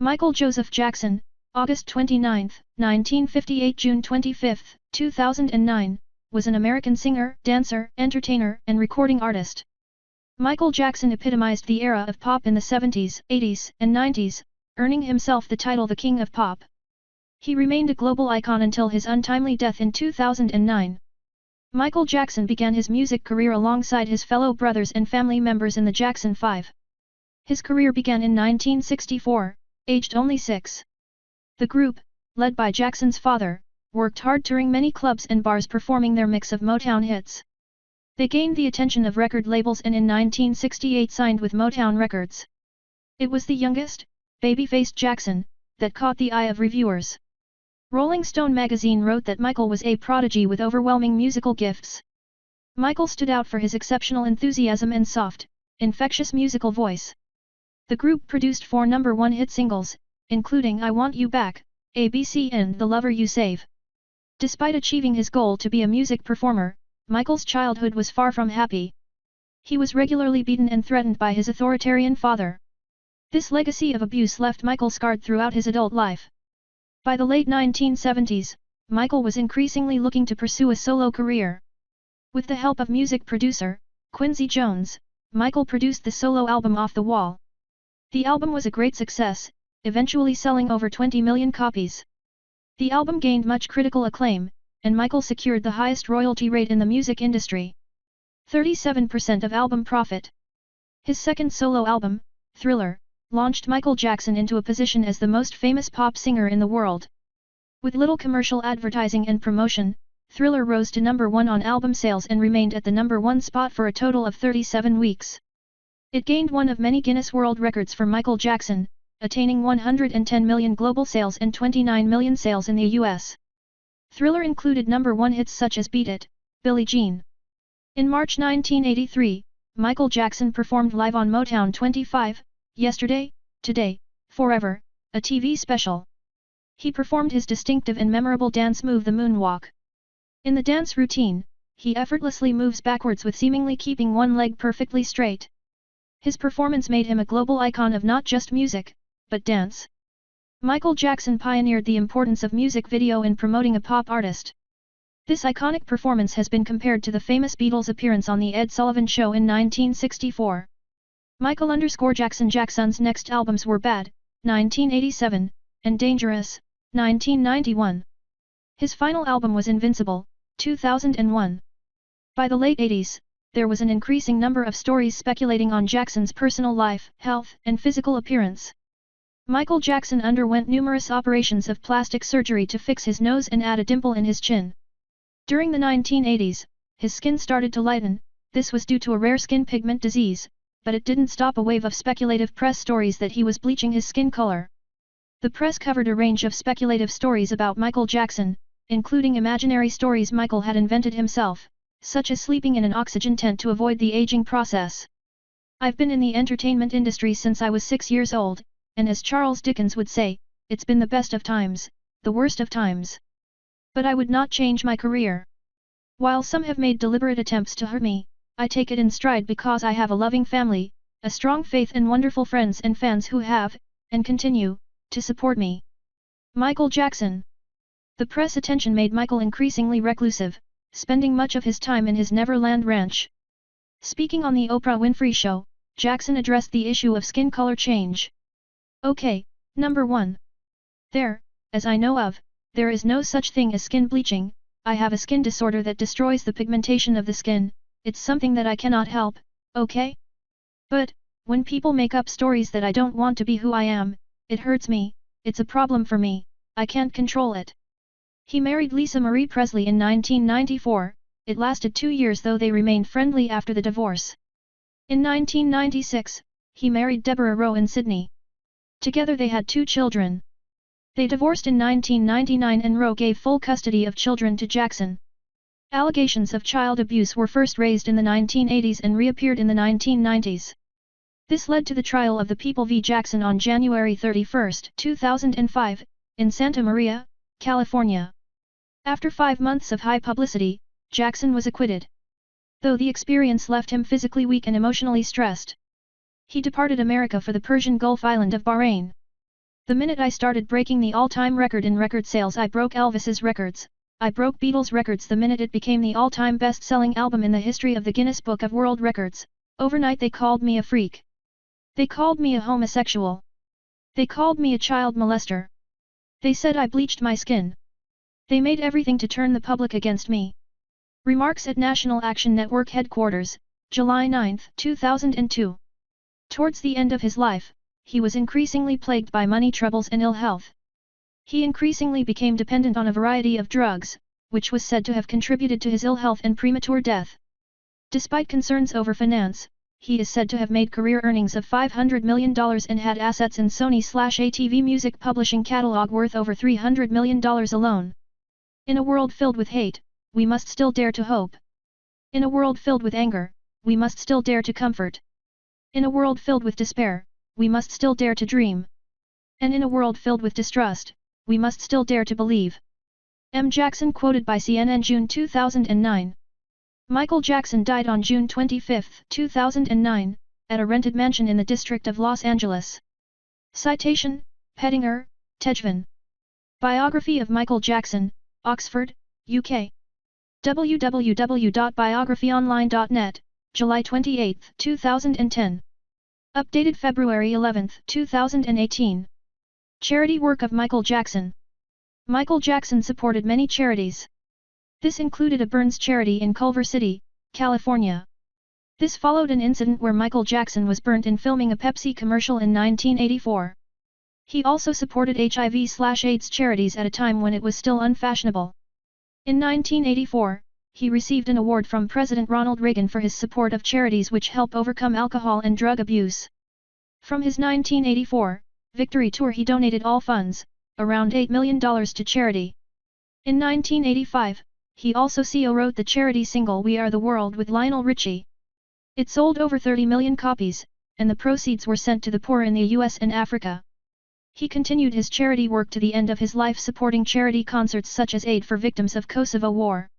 Michael Joseph Jackson, August 29, 1958 – June 25, 2009, was an American singer, dancer, entertainer, and recording artist. Michael Jackson epitomized the era of pop in the 70s, 80s, and 90s, earning himself the title the King of Pop. He remained a global icon until his untimely death in 2009. Michael Jackson began his music career alongside his fellow brothers and family members in the Jackson 5. His career began in 1964, aged only 6. The group, led by Jackson's father, worked hard touring many clubs and bars performing their mix of Motown hits. They gained the attention of record labels and in 1968 signed with Motown Records. It was the youngest, baby-faced Jackson, that caught the eye of reviewers. Rolling Stone magazine wrote that Michael was a prodigy with overwhelming musical gifts. Michael stood out for his exceptional enthusiasm and soft, infectious musical voice. The group produced 4 #1 hit singles, including I Want You Back, ABC and The Lover You Save. Despite achieving his goal to be a music performer, Michael's childhood was far from happy. He was regularly beaten and threatened by his authoritarian father. This legacy of abuse left Michael scarred throughout his adult life. By the late 1970s, Michael was increasingly looking to pursue a solo career. With the help of music producer, Quincy Jones, Michael produced the solo album Off the Wall. The album was a great success, eventually selling over 20 million copies. The album gained much critical acclaim, and Michael secured the highest royalty rate in the music industry. 37% of album profit. His second solo album, Thriller, launched Michael Jackson into a position as the most famous pop singer in the world. With little commercial advertising and promotion, Thriller rose to #1 on album sales and remained at the #1 spot for a total of 37 weeks. It gained one of many Guinness World Records for Michael Jackson, attaining 110 million global sales and 29 million sales in the US. Thriller included #1 hits such as Beat It, Billie Jean. In March 1983, Michael Jackson performed live on Motown 25, Yesterday, Today, Forever, a TV special. He performed his distinctive and memorable dance move the moonwalk. In the dance routine, he effortlessly moves backwards with seemingly keeping one leg perfectly straight. His performance made him a global icon of not just music, but dance. Michael Jackson pioneered the importance of music video in promoting a pop artist. This iconic performance has been compared to the famous Beatles' appearance on The Ed Sullivan Show in 1964. Michael Jackson's next albums were Bad, 1987, and Dangerous, 1991. His final album was Invincible, 2001. By the late 80s, there was an increasing number of stories speculating on Jackson's personal life, health, and physical appearance. Michael Jackson underwent numerous operations of plastic surgery to fix his nose and add a dimple in his chin. During the 1980s, his skin started to lighten. This was due to a rare skin pigment disease, but it didn't stop a wave of speculative press stories that he was bleaching his skin color. The press covered a range of speculative stories about Michael Jackson, including imaginary stories Michael had invented himself, such as sleeping in an oxygen tent to avoid the aging process. I've been in the entertainment industry since I was 6 years old, and as Charles Dickens would say, it's been the best of times, the worst of times. But I would not change my career. While some have made deliberate attempts to hurt me, I take it in stride because I have a loving family, a strong faith and wonderful friends and fans who have, and continue, to support me. Michael Jackson. The press attention made Michael increasingly reclusive, spending much of his time in his Neverland ranch. Speaking on the Oprah Winfrey Show, Jackson addressed the issue of skin color change. Okay, #1. As I know of, there is no such thing as skin bleaching. I have a skin disorder that destroys the pigmentation of the skin. It's something that I cannot help, okay? But, when people make up stories that I don't want to be who I am, it hurts me, it's a problem for me, I can't control it. He married Lisa Marie Presley in 1994, it lasted 2 years though they remained friendly after the divorce. In 1996, he married Deborah Rowe in Sydney. Together they had 2 children. They divorced in 1999 and Rowe gave full custody of children to Jackson. Allegations of child abuse were first raised in the 1980s and reappeared in the 1990s. This led to the trial of the People v. Jackson on January 31, 2005, in Santa Maria, California. After 5 months of high publicity, Jackson was acquitted. Though the experience left him physically weak and emotionally stressed. He departed America for the Persian Gulf island of Bahrain. The minute I started breaking the all-time record in record sales, I broke Elvis's records. I broke Beatles' records the minute it became the all-time best-selling album in the history of the Guinness Book of World Records. Overnight they called me a freak. They called me a homosexual. They called me a child molester. They said I bleached my skin. They made everything to turn the public against me. Remarks at National Action Network headquarters, July 9, 2002. Towards the end of his life, he was increasingly plagued by money troubles and ill health. He increasingly became dependent on a variety of drugs, which was said to have contributed to his ill health and premature death. Despite concerns over finance, he is said to have made career earnings of $500 million and had assets in Sony/ATV music publishing catalog worth over $300 million alone. In a world filled with hate, we must still dare to hope. In a world filled with anger, we must still dare to comfort. In a world filled with despair, we must still dare to dream. And in a world filled with distrust, we must still dare to believe. M. Jackson quoted by CNN June 2009. Michael Jackson died on June 25, 2009, at a rented mansion in the district of Los Angeles. Citation, Pettinger, Tejvan. Biography of Michael Jackson, Oxford, UK. www.biographyonline.net, July 28, 2010. Updated February 11, 2018. Charity work of Michael Jackson. Michael Jackson supported many charities. This included a burns charity in Culver City, California. This followed an incident where Michael Jackson was burnt in filming a Pepsi commercial in 1984. He also supported HIV/AIDS charities at a time when it was still unfashionable. In 1984, he received an award from President Ronald Reagan for his support of charities which help overcome alcohol and drug abuse. From his 1984 Victory Tour he donated all funds, around $8 million to charity. In 1985, he also co-wrote the charity single We Are the World with Lionel Richie. It sold over 30 million copies, and the proceeds were sent to the poor in the US and Africa. He continued his charity work to the end of his life, supporting charity concerts such as Aid for Victims of Kosovo War.